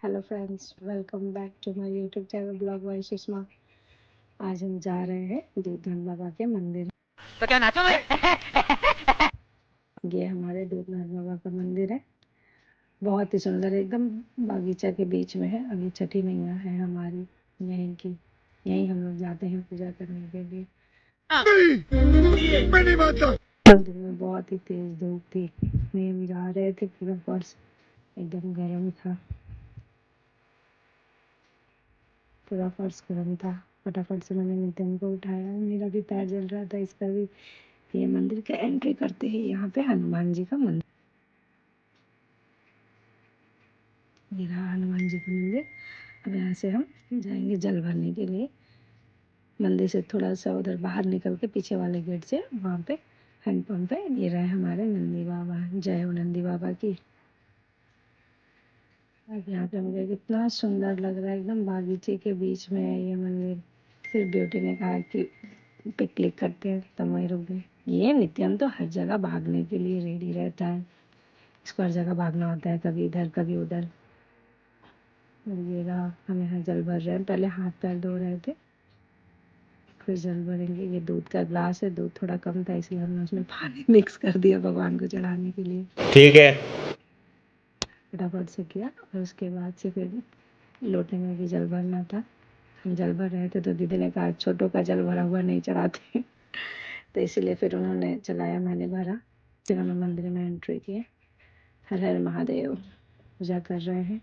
Hello friends, welcome back to my YouTube channel blog by Sushma. आज हम जा रहे हैं दूधधाम बाबा के मंदिर। तो क्या नाचो मैं? ये हमारे दूधधाम बाबा का मंदिर है। बहुत ही सुंदर है, एकदम बागीचा के बीच में है। अभी छठी मैया है हमारी यहीं की। यहीं हम लोग जाते हैं पूजा करने के लिए। मैं नहीं मानता। मंदिर में बहुत ही तेज धूप थी। नहीं, हम जा रहे थे, पूरा फर्श एकदम गर्म था। पूरा फर्श गर्म था। फटाफट से मैंने नितिन को उठाया। मेरा भी पैर जल रहा था, इसका भी। ये मंदिर का एंट्री करते ही यहाँ पे हनुमान जी का मंदिर। ये रहा हनुमान जी का मंदिर। अब यहाँ से हम जाएंगे जल भरने के लिए। मंदिर से थोड़ा सा उधर बाहर निकल के पीछे वाले गेट से वहाँ पे हैंडपम्प पे ये रहे हमारे नंदी बाबा। जय हो नंदी बाबा की। अब यहाँ पे मुझे कितना सुंदर लग रहा है, एकदम बागीचे के बीच में है ये मंदिर। फिर ब्यूटी ने कहा कि पिक क्लिक करते हैं, तब वहीं रुक गए। ये नित्यम तो हर जगह भागने के लिए रेडी रहता है। इसको हर जगह भागना होता है, कभी इधर कभी उधर। और ये रहा, हम यहाँ जल भर रहे हैं। पहले हाथ पैर धो रहे थे, फिर जल भरेंगे। ये दूध का ग्लास है, दूध थोड़ा कम था इसलिए हमने उसमें पानी मिक्स कर दिया भगवान को चढ़ाने के लिए। ठीक है। फटाफट से किया और उसके बाद से फिर लोटे में भी जल भरना था। हम जल भर रहे थे तो दीदी ने कहा छोटों का जल भरा हुआ नहीं चढ़ाते। तो इसीलिए फिर उन्होंने चलाया, मैंने भरा। फिर हमें मंदिर में एंट्री किए। हर हर महादेव। पूजा कर रहे हैं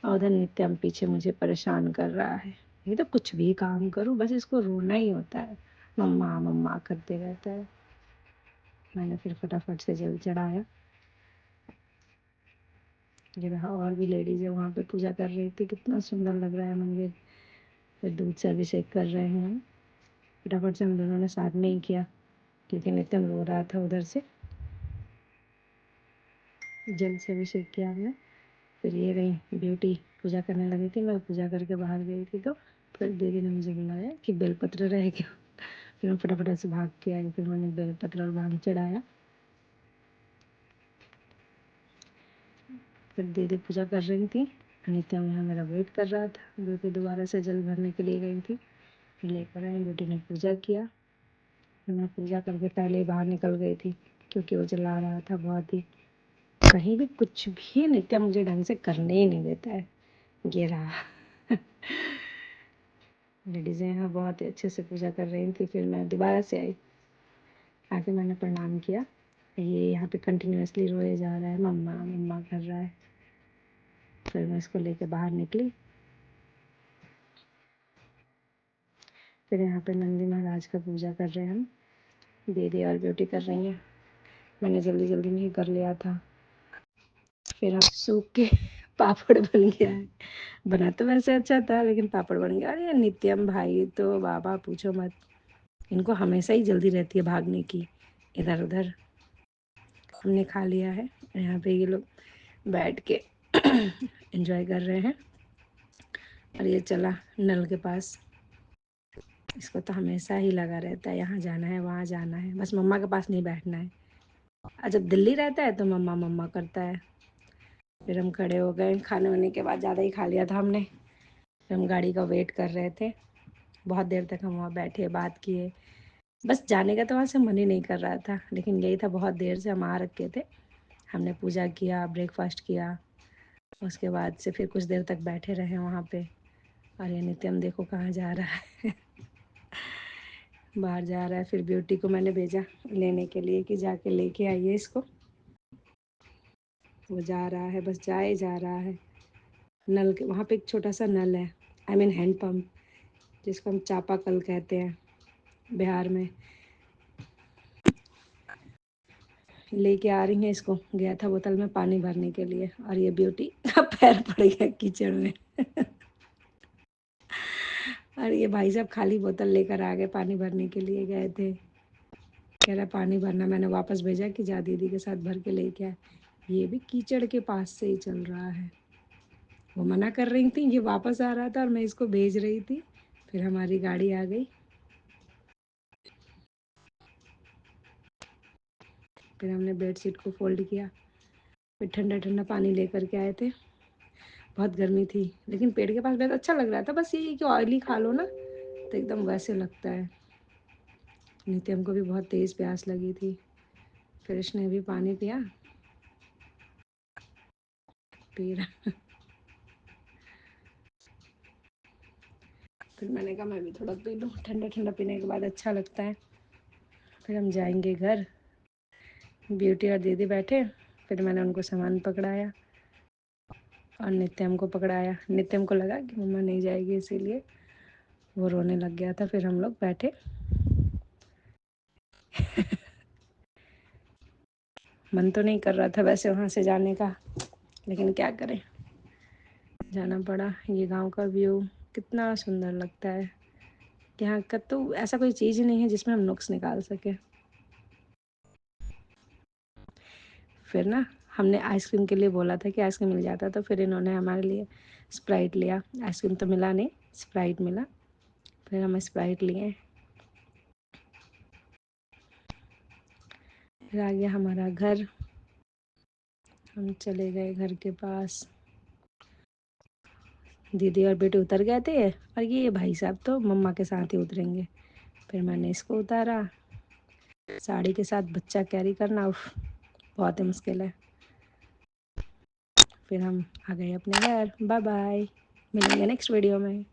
और उधर नित्यम पीछे मुझे परेशान कर रहा है। ये तो कुछ भी काम करूं, बस इसको रोना ही होता है। मम्मा मम्मा करते रहता है। मैंने फिर फटाफट से जल चढ़ाया। ये रहा, और भी लेडीज है वहाँ पे पूजा कर रही थी। कितना सुंदर लग रहा है मंदिर। फिर दूध से अभिषेक कर रहे हैं हम। फटाफट से हम दोनों ने साथ में ही किया क्योंकि नित्यम रो रहा था उधर से। जल से अभिषेक किया हमने। फिर ये रही ब्यूटी, पूजा करने लगी थी। मैं पूजा करके बाहर गई थी तो फिर दीदी ने मुझे बुलाया कि बेलपत्र रह गया। फिर मैं फटाफट से भाग के आई। फिर मैंने बेलपत्र और भांग चढ़ाया। फिर दीदी पूजा कर रही थी। नित्या यहाँ मेरा वेट कर रहा था। ब्यूटी दोबारा से जल भरने के लिए गई थी। फिर लेकर आई, ब्यूटी ने पूजा किया। फिर मैं पूजा करके पहले ही बाहर निकल गई थी क्योंकि वो चला रहा था बहुत ही। कहीं भी कुछ भी नित्या मुझे ढंग से करने ही नहीं देता है। ये रहा। लेडीज़ें यहाँ बहुत ही अच्छे से पूजा कर रही थी। फिर मैं दोबारा से आई। आके मैंने प्रणाम किया। ये यहाँ पे कंटिन्यूअसली रोए जा रहा है, मम्मा मम्मा कर रहा है। फिर मैं इसको लेके बाहर निकली। फिर यहाँ पे नंदी महाराज का पूजा कर रहे हैं हम। दीदी और ब्यूटी कर रही हैं। मैंने जल्दी जल्दी में ही कर लिया था। फिर अब सूख के पापड़ बन गया है। बना तो वैसे अच्छा था लेकिन पापड़ बन गया। अरे नित्यम भाई तो बाबा पूछो मत। इनको हमेशा ही जल्दी रहती है भागने की इधर उधर। हमने खा लिया है। यहाँ पे ये लोग बैठ के एंजॉय कर रहे हैं। और ये चला नल के पास। इसको तो हमेशा ही लगा रहता है, यहाँ जाना है वहाँ जाना है, बस मम्मा के पास नहीं बैठना है। और जब दिल्ली रहता है तो मम्मा मम्मा करता है। फिर हम खड़े हो गए। खाने वाने के बाद ज़्यादा ही खा लिया था हमने। फिर हम गाड़ी का वेट कर रहे थे। बहुत देर तक हम वहाँ बैठे बात किए। बस जाने का तो वहाँ से मन ही नहीं कर रहा था, लेकिन यही था बहुत देर से हम आ रखे थे। हमने पूजा किया, ब्रेकफास्ट किया। उसके बाद से फिर कुछ देर तक बैठे रहे वहाँ पे। और ये नित्यम देखो कहाँ जा रहा है। बाहर जा रहा है। फिर ब्यूटी को मैंने भेजा लेने के लिए कि जाके लेके आइए इसको। वो जा रहा है, बस जाए जा रहा है। नल के वहाँ पे एक छोटा सा नल है, आई मीन हैंड पम्प, जिसको हम चापाकल कहते हैं बिहार में। लेके आ रही हैं इसको। गया था बोतल में पानी भरने के लिए और ये ब्यूटी का पैर पड़ गया कीचड़ में। और ये भाई साहब खाली बोतल लेकर आ गए, पानी भरने के लिए गए थे। कह रहा पानी भरना। मैंने वापस भेजा कि जा दीदी के साथ भर के लेके आए। ये भी कीचड़ के पास से ही चल रहा है। वो मना कर रही थी, ये वापस आ रहा था और मैं इसको भेज रही थी। फिर हमारी गाड़ी आ गई। फिर हमने बेडशीट को फोल्ड किया। फिर ठंडा ठंडा पानी लेकर के आए थे। बहुत गर्मी थी, लेकिन पेड़ के पास बहुत अच्छा लग रहा था। बस ये कि ऑयली खा लो ना तो एकदम वैसे लगता है। नित्यम को भी बहुत तेज़ प्यास लगी थी, फिर इसने भी पानी पिया, पी रहा। फिर मैंने कहा मैं भी थोड़ा पी लूँ, ठंडा ठंडा पीने के बाद अच्छा लगता है। फिर हम जाएंगे घर। ब्यूटी और दीदी बैठे, फिर मैंने उनको सामान पकड़ाया और नित्यम को पकड़ाया। नित्यम को लगा कि मम्मा नहीं जाएगी, इसीलिए वो रोने लग गया था। फिर हम लोग बैठे। मन तो नहीं कर रहा था वैसे वहाँ से जाने का, लेकिन क्या करें, जाना पड़ा। ये गांव का व्यू कितना सुंदर लगता है। यहाँ का तो ऐसा कोई चीज़ ही नहीं है जिसमें हम नुक्स निकाल सके। फिर ना हमने आइसक्रीम के लिए बोला था कि आइसक्रीम मिल जाता, तो फिर इन्होंने हमारे लिए स्प्राइट लिया। आइसक्रीम तो मिला नहीं, स्प्राइट मिला। फिर हम स्प्राइट लिए। फिर आ गया हमारा घर। हम चले गए घर के पास। दीदी और बेटे उतर गए थे और ये भाई साहब तो मम्मा के साथ ही उतरेंगे। फिर मैंने इसको उतारा। साड़ी के साथ बच्चा कैरी करना उफ, बहुत ही मुश्किल है। फिर हम आ गए अपने घर। बाय बाय, मिलेंगे नेक्स्ट वीडियो में।